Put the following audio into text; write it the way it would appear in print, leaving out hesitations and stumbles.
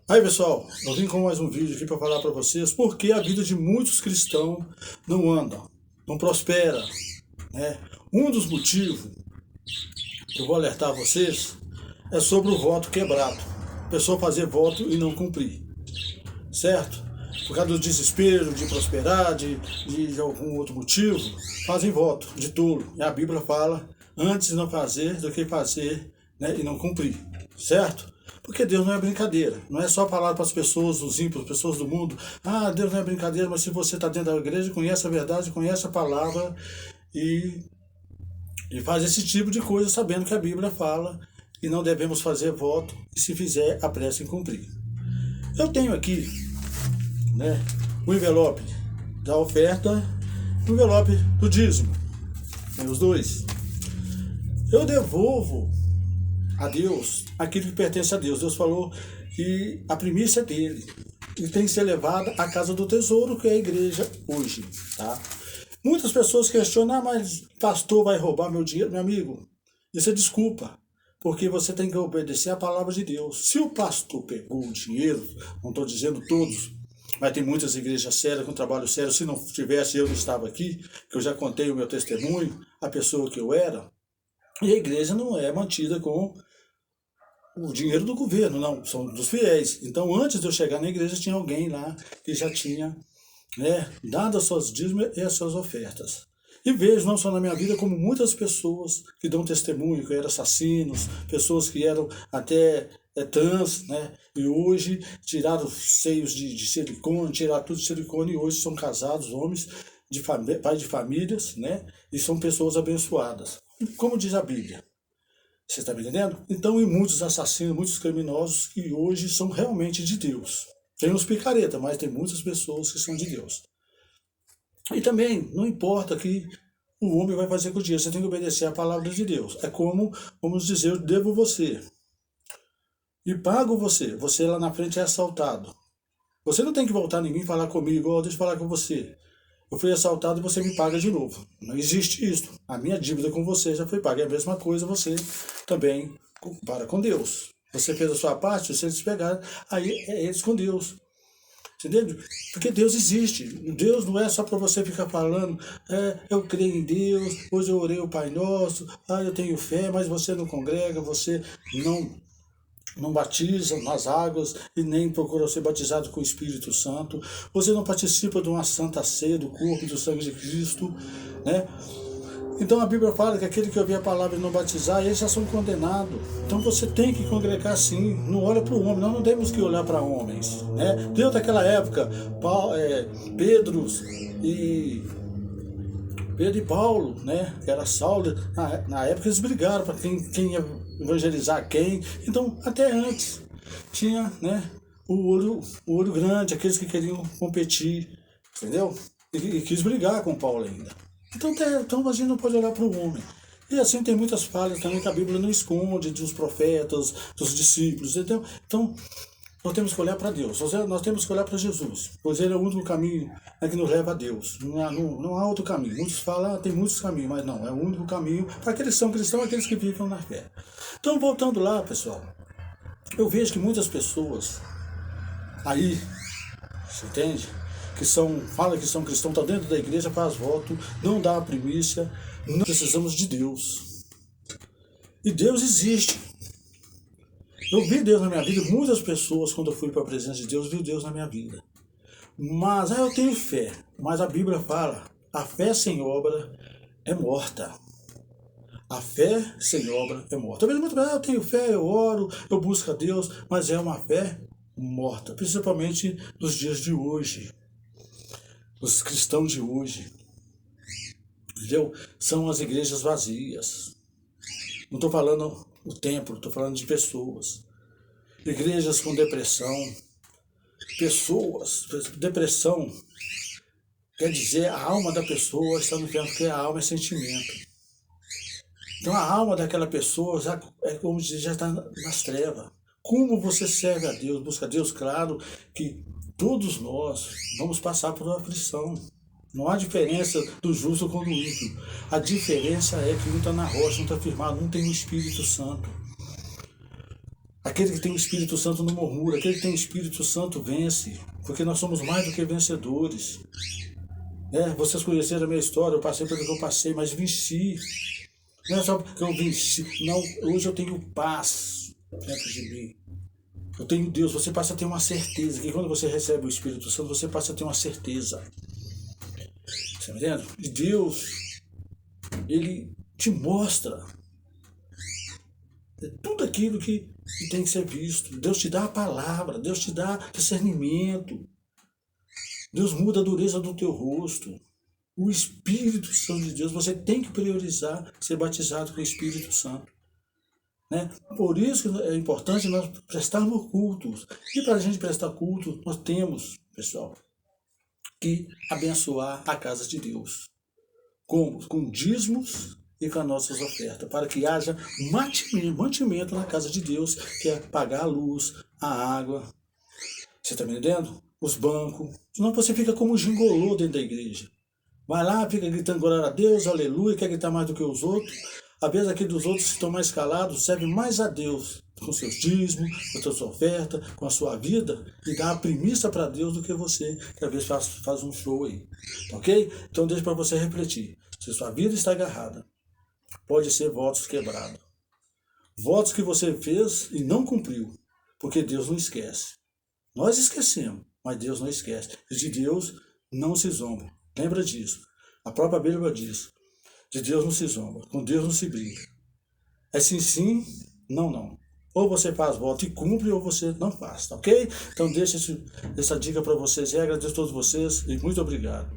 Aí pessoal, eu vim com mais um vídeo aqui para falar para vocês por que a vida de muitos cristãos não anda, não prospera, né? Um dos motivos que eu vou alertar vocês é sobre o voto quebrado. A pessoa fazer voto e não cumprir, certo? Por causa do desespero, de prosperar, de algum outro motivo, fazem voto de tolo. E a Bíblia fala, antes de não fazer do que fazer, né, e não cumprir, certo? Porque Deus não é brincadeira. Não é só falar para as pessoas, os ímpios, as pessoas do mundo, Deus não é brincadeira, mas se você está dentro da igreja, conhece a verdade, conhece a palavra e, e faz esse tipo de coisa sabendo que a Bíblia fala e não devemos fazer voto e se fizer, apresse em cumprir. Eu tenho aqui, né, o envelope da oferta e o envelope do dízimo. Tem os dois. Eu devolvo a Deus aquilo que pertence a Deus. Deus falou que a primícia é dele e tem que ser levada à casa do tesouro, que é a igreja hoje, tá? Muitas pessoas questionam, mas pastor vai roubar meu dinheiro? Meu amigo, isso é desculpa, porque você tem que obedecer a palavra de Deus. Se o pastor pegou o dinheiro, não estou dizendo todos, mas tem muitas igrejas sérias, com trabalho sério. Se não tivesse, eu não estava aqui, que eu já contei o meu testemunho, a pessoa que eu era. E a igreja não é mantida com o dinheiro do governo, não, são dos fiéis. Então, antes de eu chegar na igreja, tinha alguém lá que já tinha, né, dado as suas dízimos e as suas ofertas. E vejo, não só na minha vida, como muitas pessoas que dão testemunho, que eram assassinos, pessoas que eram até trans, né, e hoje tiraram os seios de silicone, tiraram tudo de silicone, e hoje são casados, homens, pais de famílias, né, e são pessoas abençoadas. Como diz a Bíblia. Você está me entendendo? Então, e muitos assassinos, muitos criminosos que hoje são realmente de Deus. Tem uns picareta, mas tem muitas pessoas que são de Deus. E também, não importa que o homem vai fazer com o dinheiro, você tem que obedecer a palavra de Deus. É como, vamos dizer, eu devo você e pago você. Você lá na frente é assaltado. Você não tem que voltar em mim e falar comigo, deixa eu falar com você. Eu fui assaltado e você me paga de novo. Não existe isso. A minha dívida com você já foi paga. É a mesma coisa, você também para com Deus. Você fez a sua parte, se eles pegaram, aí é eles com Deus. Entendeu? Porque Deus existe. Deus não é só para você ficar falando, eu creio em Deus, hoje eu orei o Pai Nosso, eu tenho fé, mas você não congrega, você não batiza nas águas e nem procura ser batizado com o Espírito Santo. Você não participa de uma santa ceia do corpo e do sangue de Cristo, né? Então a Bíblia fala que aquele que ouvir a palavra e não batizar, eles já são condenados. Então você tem que congregar sim, não olha para o homem, nós não temos que olhar para homens, né? Deus daquela época, Pedro e Paulo, né, que era Saulo, na época eles brigaram para quem ia evangelizar quem. Então, até antes, tinha, né, o olho grande, aqueles que queriam competir, entendeu? E quis brigar com Paulo ainda. Então a gente não pode olhar para o homem. E assim tem muitas falhas também que a Bíblia não esconde dos profetas, dos discípulos, entendeu? Então, nós temos que olhar para Deus, nós temos que olhar para Jesus, pois Ele é o único caminho que nos leva a Deus. Não há outro caminho. Muitos falam, tem muitos caminhos, mas não, é o único caminho para aqueles que são cristãos, aqueles que vivem na fé. Então, voltando lá, pessoal, eu vejo que muitas pessoas aí, você entende? Fala que são cristãos, estão dentro da igreja, faz voto, não dá a primícia, não precisamos de Deus. E Deus existe. Eu vi Deus na minha vida, muitas pessoas, quando eu fui para a presença de Deus, viu Deus na minha vida. Mas eu tenho fé, mas a Bíblia fala, a fé sem obra é morta. A fé sem obra é morta. Talvez muito bem, eu tenho fé, eu oro, eu busco a Deus, mas é uma fé morta, principalmente nos dias de hoje. Os cristãos de hoje, entendeu? São as igrejas vazias. Não estou falando o templo, estou falando de pessoas. Igrejas com depressão. Depressão quer dizer a alma da pessoa está no inferno, porque a alma é sentimento. Então a alma daquela pessoa já, como dizer, já está nas trevas. Como você serve a Deus, busca a Deus? Claro que todos nós vamos passar por uma aflição. Não há diferença do justo com o ímpio. A diferença é que um está na rocha, um está firmado, um tem o Espírito Santo. Aquele que tem o Espírito Santo não murmura, aquele que tem o Espírito Santo vence, porque nós somos mais do que vencedores. Vocês conheceram a minha história, eu passei pelo que eu passei, mas venci. Não é só porque eu venci, não, hoje eu tenho paz dentro de mim. Eu tenho Deus, você passa a ter uma certeza, que quando você recebe o Espírito Santo, você passa a ter uma certeza. Você está entendendo? E Deus, Ele te mostra tudo aquilo que tem que ser visto. Deus te dá a palavra, Deus te dá discernimento. Deus muda a dureza do teu rosto. O Espírito Santo de Deus, você tem que priorizar ser batizado com o Espírito Santo. Por isso que é importante nós prestarmos cultos. E para a gente prestar culto, nós temos, pessoal, que abençoar a casa de Deus. Como? Com dízimos e com as nossas ofertas, para que haja mantimento na casa de Deus, que é pagar a luz, a água. Você está me entendendo? Os bancos. Senão você fica como um gingolô dentro da igreja. Vai lá, fica gritando glória a Deus, aleluia, quer gritar mais do que os outros. Às vezes aqui dos outros que estão mais calados, serve mais a Deus com seus dízimos, com a sua oferta, com a sua vida, e dá a primícia para Deus do que você, que às vezes faz um show aí. Ok? Então deixa para você refletir. Se sua vida está agarrada, pode ser votos quebrados. Votos que você fez e não cumpriu, porque Deus não esquece. Nós esquecemos, mas Deus não esquece. E de Deus não se zomba. Lembra disso. A própria Bíblia diz. De Deus não se zomba, com Deus não se briga. É sim, sim, não, não. Ou você faz voto e cumpre, ou você não faz, tá ok? Então deixa essa dica para vocês e agradeço a todos vocês e muito obrigado.